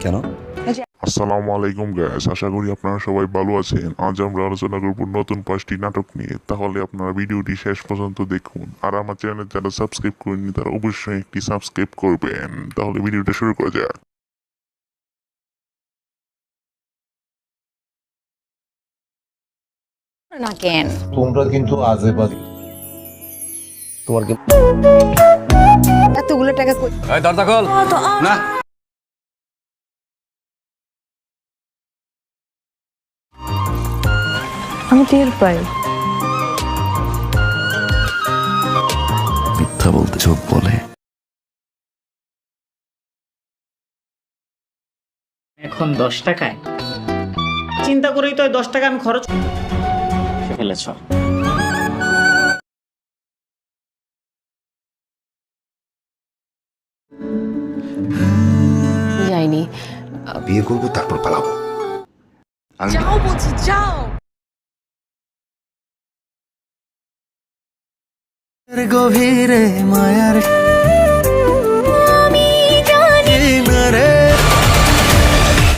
কেন? আসসালামু আলাইকুম গাইস, আশা করি আপনারা সবাই ভালো আছেন। আজ আমরা আলোচনা করব নতুন 5টি নাটক নিয়ে। তাহলে আপনারা ভিডিওটি শেষ পর্যন্ত দেখুন। আর আমার চ্যানেল যারা সাবস্ক্রাইব করেনি তারা অবশ্যই একটি সাবস্ক্রাইব করবেন। তাহলে ভিডিওটা শুরু করা যাক। না কেন তোমরা কিন্তু আজে বাজে। তোমার কি এতগুলো টাকা এই দরজা খোল না। আমি টের পাই। মিথ্যা বলতে চোখ বলে। এখন 10 টাকায় চিন্তা করেই তো 10 টাকা আমি খরচ ফেলেছ। যাইনি। বিয়ে করবো তারপর পালাবো। যাও বলছি, যাও। গভীরে মায়ার